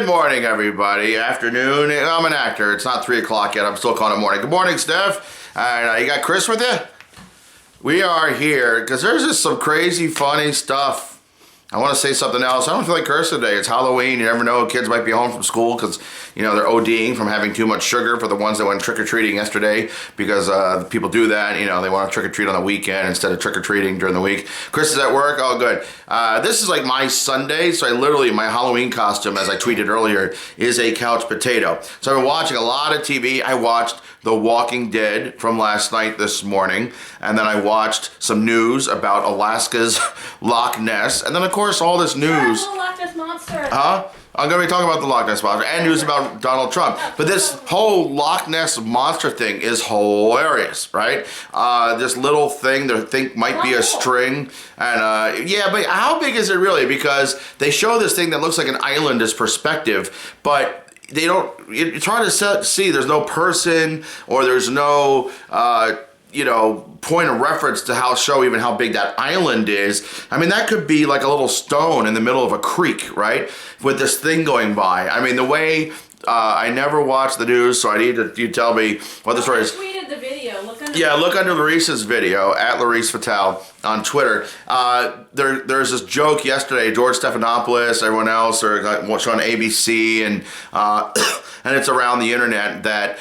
Good morning, everybody. Afternoon. I'm an actor. It's not 3 o'clock yet. I'm still calling it morning. Good morning, Steph. And you got Chris with you? We are here because there's just some crazy, funny stuff. I want to say something else. I don't feel like cursing today. It's Halloween. You never know. Kids might be home from school because, you know, they're ODing from having too much sugar for the ones that went trick-or-treating yesterday because people do that. You know, they want to trick-or-treat on the weekend instead of trick-or-treating during the week. Chris is at work. Oh, good. This is like my Sunday. So my Halloween costume, as I tweeted earlier, is a couch potato. So I've been watching a lot of TV. I watched The Walking Dead from last night this morning. And then I watched some news about Alaska's Loch Ness. And then, of course, all this news. The Loch Ness Monster. Huh? I'm going to be talking about the Loch Ness Monster and news about Donald Trump. But this whole Loch Ness Monster thing is hilarious, right? This little thing they think might be a string. And yeah, but how big is it really? Because they show this thing that looks like an island as perspective, but they don't, it's hard to see. There's no person or there's no, point of reference to show even how big that island is. I mean, that could be like a little stone in the middle of a creek, right? With this thing going by. I mean, the way I never watched the news, so I need you tell me what the story is. I tweeted the video. Look under Larissa's video at Larise Fatale on Twitter. There's this joke yesterday. George Stephanopoulos, everyone else, are showing ABC, and and it's around the internet that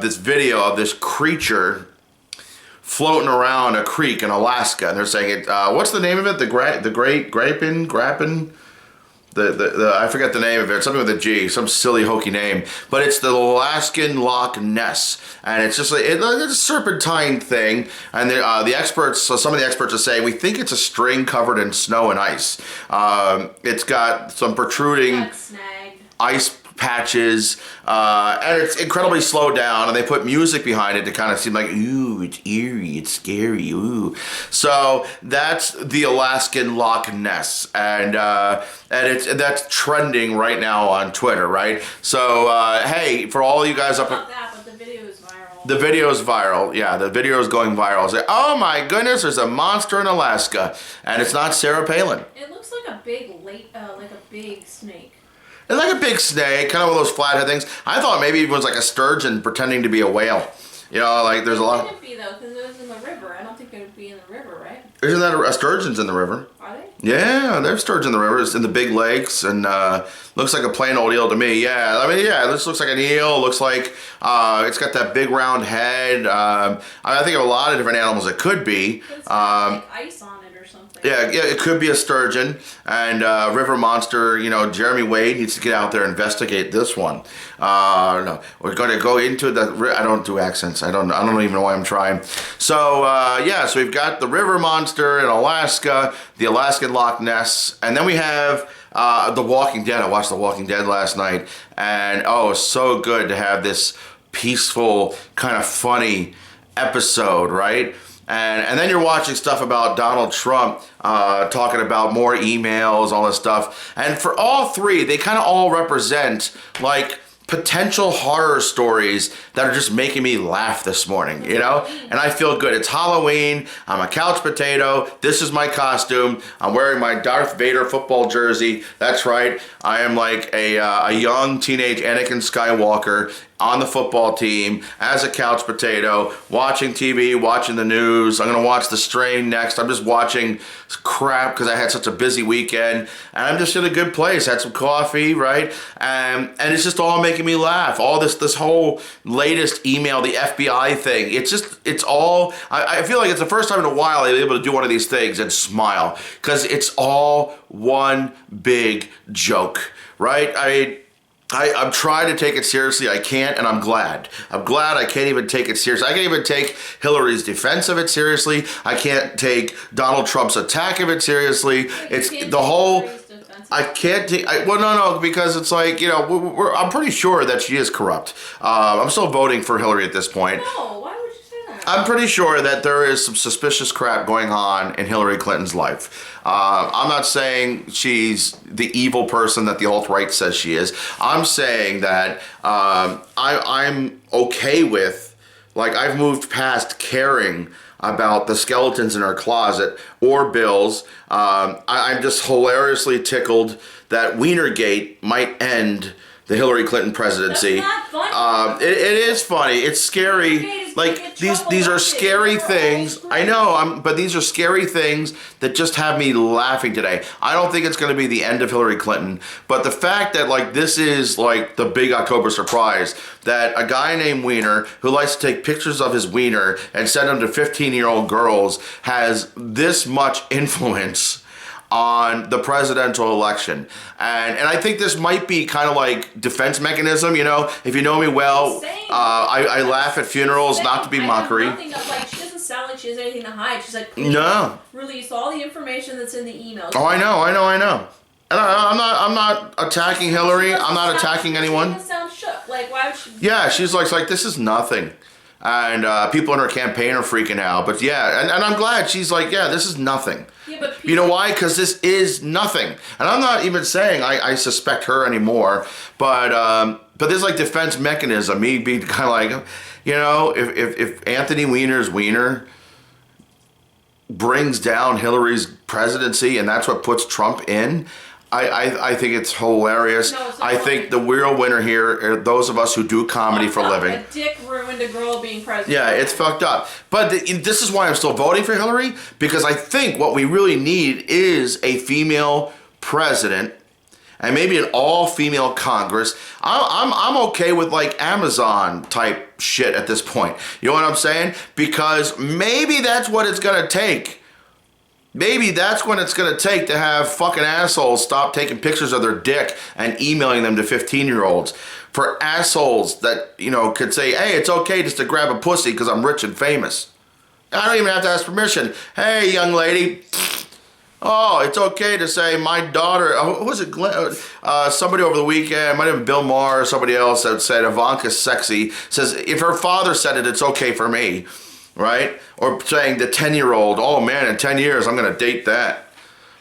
this video of this creature floating around a creek in Alaska, and they're saying it. What's the name of it? The Great Grappin. I forget the name of it. Something with a G. Some silly hokey name. But it's the Alaskan Loch Ness, and it's just it's a serpentine thing. And the experts, so some of the experts are saying we think it's a string covered in snow and ice. It's got some protruding ice patches, and it's incredibly slowed down, and they put music behind it to kind of seem like, ooh, it's eerie, it's scary, ooh. So that's the Alaskan Loch Ness, and that's trending right now on Twitter, right? So hey, for all you guys up. But the video is viral. The video is viral, yeah. The video is going viral. It's like, oh my goodness, there's a monster in Alaska, and it's not Sarah Palin. It looks like a big snake. It's like a big snake, kind of one of those flathead things. I thought maybe it was like a sturgeon pretending to be a whale. You know, like there's a lot. It couldn't be though, because it was in the river. I don't think it would be in the river, right? Isn't that a sturgeon's in the river? Are they? Yeah, there's sturgeon in the river. It's in the big lakes, and looks like a plain old eel to me. Yeah, I mean, yeah, this looks like an eel. Looks like it's got that big round head. I think of a lot of different animals it could be. It's got like ice on it or something. Yeah, it could be a sturgeon. And river monster, Jeremy Wade needs to get out there and investigate this one. No, we're going to go into the. I don't do accents. I don't even know why I'm trying. So so we've got the river monster in Alaska, the Alaskan Loch Ness, and then we have The Walking Dead. I watched The Walking Dead last night, and oh, it's so good to have this peaceful, kind of funny episode, right? And then you're watching stuff about Donald Trump talking about more emails, all this stuff. And for all three, they kind of all represent like potential horror stories that are just making me laugh this morning, And I feel good. It's Halloween. I'm a couch potato. This is my costume. I'm wearing my Darth Vader football jersey. That's right. I am like a young teenage Anakin Skywalker on the football team as a couch potato, watching TV, watching the news. I'm going to watch The Strain next. I'm just watching crap because I had such a busy weekend, and I'm just in a good place. Had some coffee, right? And it's just all making me laugh. All this whole latest email, the FBI thing, it's all, I feel like it's the first time in a while I'll be able to do one of these things and smile because it's all one big joke, right? I'm trying to take it seriously. I can't, and I'm glad. I'm glad I can't even take it seriously. I can't even take Hillary's defense of it seriously. I can't take Donald Trump's attack of it seriously. It's the whole. I can't take. No, because it's like I'm pretty sure that she is corrupt. I'm still voting for Hillary at this point. No, why would you say that? I'm pretty sure that there is some suspicious crap going on in Hillary Clinton's life. I'm not saying she's the evil person that the alt-right says she is. I'm saying that I'm okay with, like, I've moved past caring about the skeletons in her closet or bills. I'm just hilariously tickled that Wienergate might end the Hillary Clinton presidency. That's not funny. It is funny. It's scary. Like these are scary things. I know, but these are scary things that just have me laughing today. I don't think it's going to be the end of Hillary Clinton, but the fact that like this is like the big October surprise, that a guy named Wiener who likes to take pictures of his wiener and send them to 15-year-old girls has this much influence on the presidential election. And I think this might be kind of like defense mechanism, you know, if you know me well, I laugh at funerals, not to be mockery. She doesn't sound like she has anything to hide. She's like, please release all the information that's in the emails. Oh, I know. And I'm not attacking Hillary. I'm not attacking anyone. She sound shook. Like, why would she? Yeah, she's like this is nothing. And people in her campaign are freaking out. But yeah, and I'm glad she's like, yeah, this is nothing. Yeah, but you know why? Because this is nothing. And I'm not even saying I suspect her anymore. But there's like defense mechanism. Me being kind of like, you know, if Anthony Weiner's wiener brings down Hillary's presidency and that's what puts Trump in, I think it's hilarious. No, it's I think the real winner here are those of us who do comedy for a living. A dick ruined a girl being president. Yeah, it's fucked up. But this is why I'm still voting for Hillary, because I think what we really need is a female president and maybe an all-female Congress. I'm okay with like Amazon type shit at this point. You know what I'm saying? Because maybe that's what it's gonna take. Maybe that's when it's going to take to have fucking assholes stop taking pictures of their dick and emailing them to 15-year-olds. For assholes that, you know, could say, hey, it's okay just to grab a pussy because I'm rich and famous. I don't even have to ask permission. Hey, young lady. Oh, it's okay to say my daughter, who was it? Somebody over the weekend, might have been Bill Maher or somebody else that said Ivanka's sexy, says if her father said it, it's okay for me. Right? Or saying the 10-year-old, oh man, in 10 years, I'm going to date that.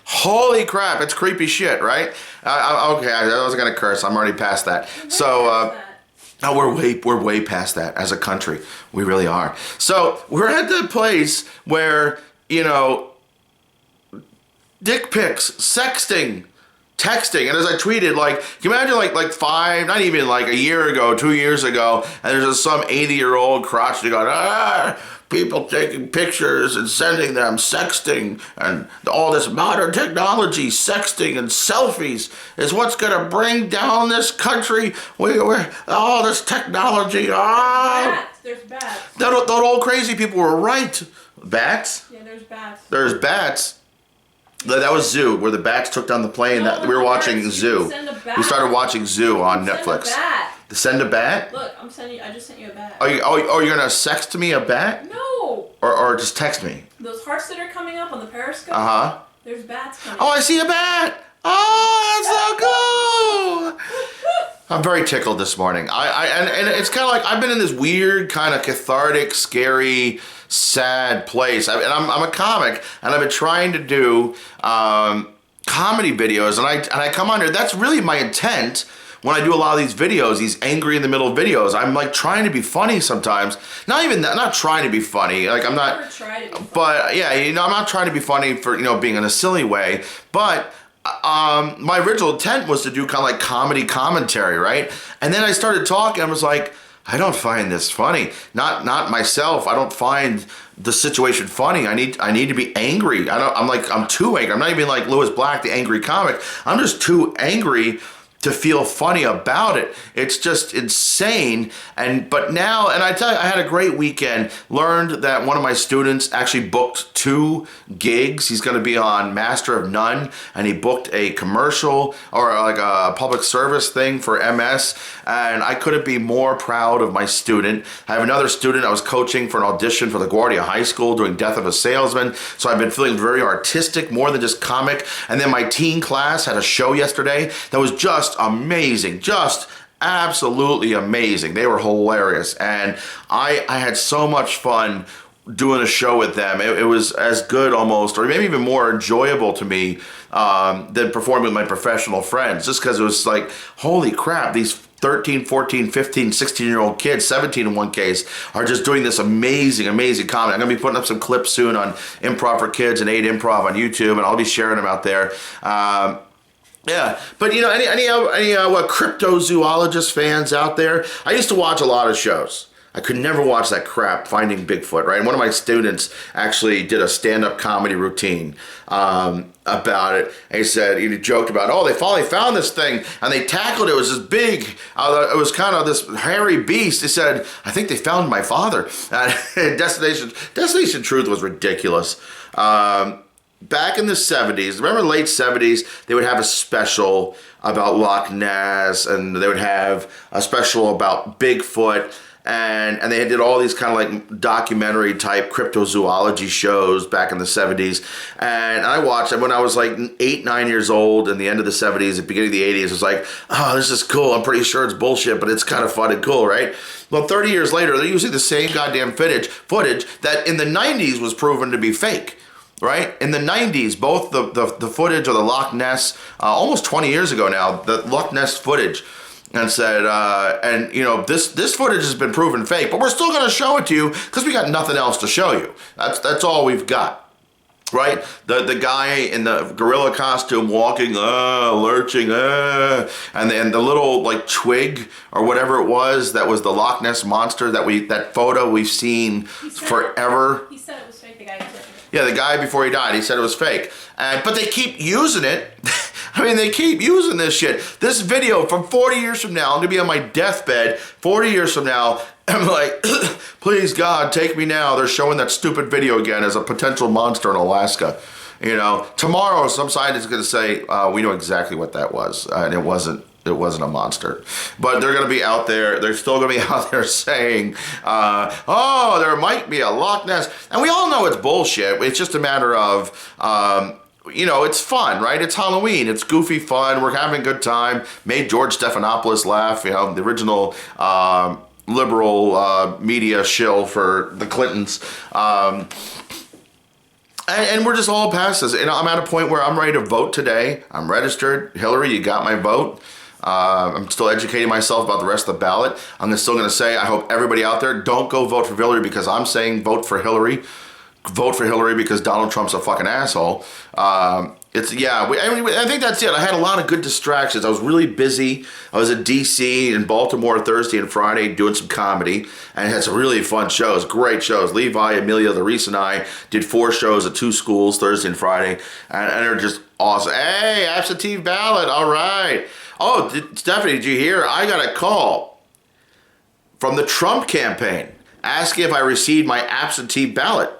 Holy crap, it's creepy shit, right? Okay, I wasn't going to curse. I'm already past that. No, we're way past that as a country. We really are. So we're at the place where, you know, dick pics, sexting, texting, and as I tweeted, like, can you imagine like 5, not even like a year ago, 2 years ago, and there's just some 80-year-old crotchety going, people taking pictures and sending them, sexting, and all this modern technology, sexting and selfies is what's gonna bring down this country. We're all this technology. There's bats. That old crazy people were right. Bats? Yeah, there's bats. There's bats. That was Zoo, where the bats took down the plane. We were watching Zoo. We started watching Zoo on Netflix. Send a bat. Send a bat? Look, I just sent you a bat. You're gonna sext me a bat? No. Or just text me? Those hearts that are coming up on the Periscope. There's bats coming. Oh, I see a bat. Oh, that's so cool. I'm very tickled this morning. And it's kind of like I've been in this weird kind of cathartic, scary, sad place. And I'm a comic, and I've been trying to do comedy videos, and I come on here. That's really my intent when I do a lot of these videos, these angry in the middle videos. I'm like trying to be funny sometimes. Not even that. Not trying to be funny. Like I'm not. Never try to be funny. But yeah, you know, I'm not trying to be funny for, you know, being in a silly way. But my original intent was to do kind of like comedy commentary, right? And then I started talking. I was like, I don't find this funny. Not myself. I don't find the situation funny. I need to be angry. I'm too angry. I'm not even like Lewis Black, the angry comic. I'm just too angry to feel funny about it. It's just insane. But now, and I tell you, I had a great weekend. Learned that one of my students actually booked 2 gigs. He's going to be on Master of None, and he booked a commercial or like a public service thing for MS. And I couldn't be more proud of my student. I have another student I was coaching for an audition for LaGuardia High School doing Death of a Salesman. So I've been feeling very artistic, more than just comic. And then my teen class had a show yesterday that was just amazing, just absolutely amazing. They were hilarious, and I had so much fun doing a show with them. It was as good almost, or maybe even more enjoyable to me than performing with my professional friends, just because it was like, holy crap, these 13, 14, 15, 16-year-old kids, 17 in one case, are just doing this amazing comedy. I'm going to be putting up some clips soon on Improv for Kids and 8 Improv on YouTube, and I'll be sharing them out there. Yeah, but you know, any what cryptozoologist fans out there? I used to watch a lot of shows. I could never watch that crap, Finding Bigfoot, right? And one of my students actually did a stand-up comedy routine about it. And he joked about, oh, they finally found this thing, and they tackled it. It was this big, it was kind of this hairy beast. He said, I think they found my father. And Destination Truth was ridiculous. Back in the 70s, remember the late 70s, they would have a special about Loch Ness, and they would have a special about Bigfoot, and they did all these kind of like documentary type cryptozoology shows back in the 70s. And I watched them when I was like 8, 9 years old in the end of the 70s, the beginning of the 80s. It was like, oh, this is cool. I'm pretty sure it's bullshit, but it's kind of fun and cool, right? Well, 30 years later, they're using the same goddamn footage that in the 90s was proven to be fake. Right? In the 90s, both the footage of the Loch Ness, almost 20 years ago now, the Loch Ness footage, and said, and you know, this footage has been proven fake, but we're still going to show it to you because we got nothing else to show you. That's all we've got. Right? The guy in the gorilla costume walking, lurching, and the little like twig or whatever it was that was the Loch Ness monster that photo we've seen forever. He said it was fake, the guy who took it. Yeah, the guy before he died, he said it was fake. But they keep using it. I mean, they keep using this shit. This video from 40 years from now, I'm gonna be on my deathbed 40 years from now. I'm like, please God, take me now. They're showing that stupid video again as a potential monster in Alaska. You know, tomorrow some scientist is gonna say, we know exactly what that was. And it wasn't a monster. But they're going to be out there, they're still going to be out there saying, oh, there might be a Loch Ness. And we all know it's bullshit. It's just a matter of, you know, it's fun, right? It's Halloween. It's goofy fun. We're having a good time. Made George Stephanopoulos laugh, you know, the original liberal media shill for the Clintons. And we're just all past this. And I'm at a point where I'm ready to vote today. I'm registered. Hillary, you got my vote. I'm still educating myself about the rest of the ballot. I'm still going to say, I hope everybody out there, don't go vote for Hillary because I'm saying vote for Hillary. Vote for Hillary because Donald Trump's a fucking asshole. I think that's it. I had a lot of good distractions. I was really busy. I was in D.C. and Baltimore Thursday and Friday doing some comedy and had some really fun shows, great shows. Levi, Amelia, Larice, and I did 4 shows at 2 schools Thursday and Friday, and they're just awesome. Hey, absentee ballot, all right. Oh, Stephanie, did you hear? I got a call from the Trump campaign asking if I received my absentee ballot.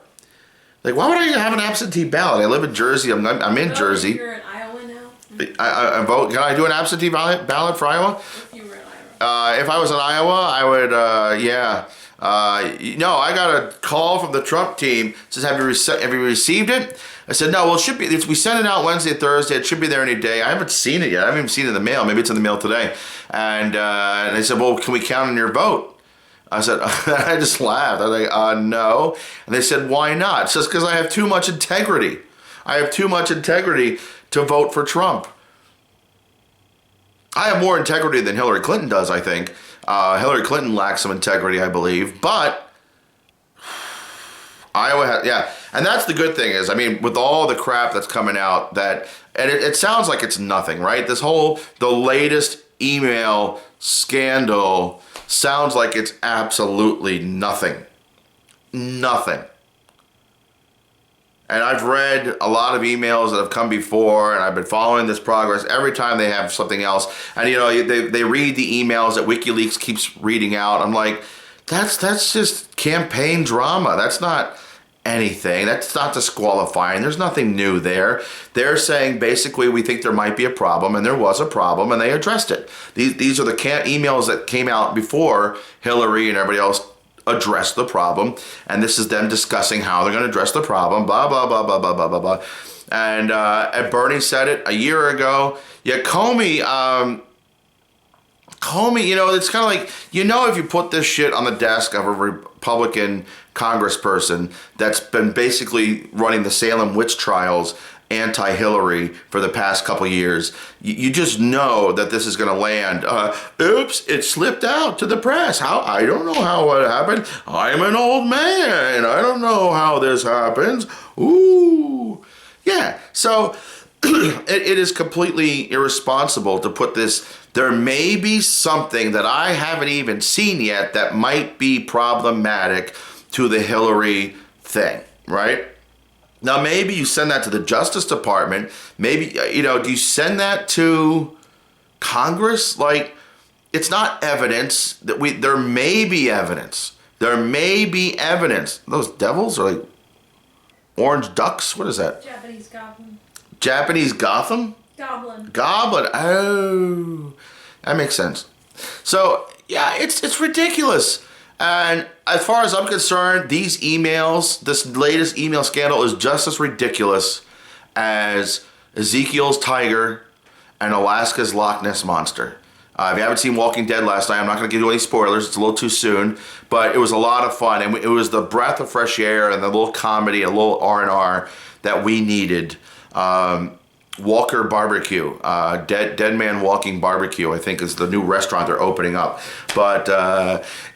Like, why would I have an absentee ballot? I live in Jersey. I'm in Jersey. You're in Iowa now? I vote. Can I do an absentee ballot for Iowa? If you were in Iowa. If I was in Iowa, I would, no, I got a call from the Trump team. It says, have you received it? I said, no, well, it should be. We sent it out Wednesday, Thursday. It should be there any day. I haven't seen it yet. I haven't even seen it in the mail. Maybe it's in the mail today. And they said, well, can we count on your vote? I said, I just laughed. I was like, no. And they said, why not? It's just because I have too much integrity. I have too much integrity to vote for Trump. I have more integrity than Hillary Clinton does, I think. Hillary Clinton lacks some integrity, I believe. But Iowa has, yeah. And that's the good thing is, I mean, with all the crap that's coming out, and it sounds like it's nothing, right? The latest email scandal sounds like it's absolutely nothing. Nothing. And I've read a lot of emails that have come before, and I've been following this progress every time they have something else. And, you know, they read the emails that WikiLeaks keeps reading out. I'm like, that's just campaign drama. That's not anything. That's not disqualifying. There's nothing new there. They're saying basically we think there might be a problem, and there was a problem, and they addressed it. These are the emails that came out before Hillary and everybody else addressed the problem, and this is them discussing how they're going to address the problem, blah, blah, blah, blah, blah, blah, blah, blah. And Bernie said it a year ago. Yeah, Comey, you know, it's kind of like, you know, if you put this shit on the desk of a Republican congressperson that's been basically running the Salem witch trials anti-Hillary for the past couple years, you just know that this is going to land. Oops, it slipped out to the press. I don't know how it happened. I'm an old man. I don't know how this happens. Ooh. Yeah, so it is completely irresponsible to put this. There may be something that I haven't even seen yet that might be problematic to the Hillary thing, right? Now, maybe you send that to the Justice Department. Maybe, do you send that to Congress? Like, it's not evidence that there may be evidence. There may be evidence. Those devils are like orange ducks? What is that? Japanese goblin. Japanese Gotham? Goblin. Goblin. Oh, that makes sense. So, yeah, it's ridiculous. And as far as I'm concerned, these emails, this latest email scandal is just as ridiculous as Ezekiel's tiger and Alaska's Loch Ness monster. If you haven't seen Walking Dead last night, I'm not going to give you any spoilers. It's a little too soon, but it was a lot of fun, and it was the breath of fresh air and the little comedy, a little R&R that we needed. Walker Barbecue, Dead Man Walking Barbecue, I think is the new restaurant they're opening up. But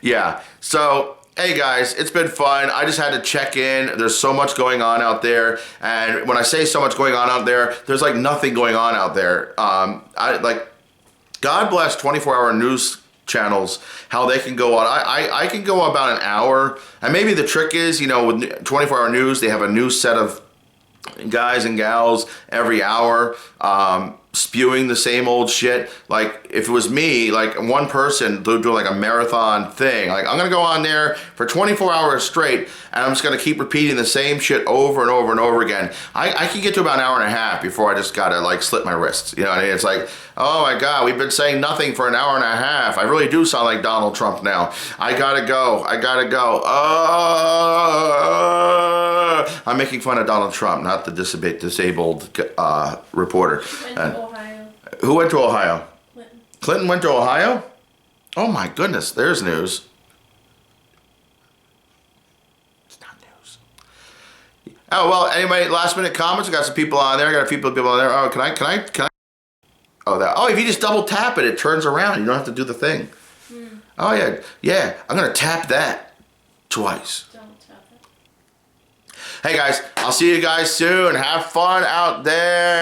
yeah, so hey guys, it's been fun. I just had to check in. There's so much going on out there, and when I say so much going on out there, there's like nothing going on out there. God bless 24-hour news channels, how they can go on. I can go about an hour, and maybe the trick is, with 24-hour news, they have a new set of guys and gals every hour spewing the same old shit. Like, if it was me, like one person doing like a marathon thing, like I'm gonna go on there for 24 hours straight and I'm just gonna keep repeating the same shit over and over and over again. I can get to about an hour and a half before I just gotta like slit my wrists. You know what I mean? It's like, oh my God, we've been saying nothing for an hour and a half. I really do sound like Donald Trump now. I gotta go. I'm making fun of Donald Trump, not the disabled reporter. Ohio. Who went to Ohio? Clinton. Clinton went to Ohio? Oh my goodness, there's news. It's not news. Oh, well, anybody, last minute comments? I got some people on there. I got a few people on there. Oh, can I? Oh, if you just double tap it, it turns around. You don't have to do the thing. Oh, yeah. I'm going to tap that twice. Don't tap it. Hey, guys, I'll see you guys soon. Have fun out there.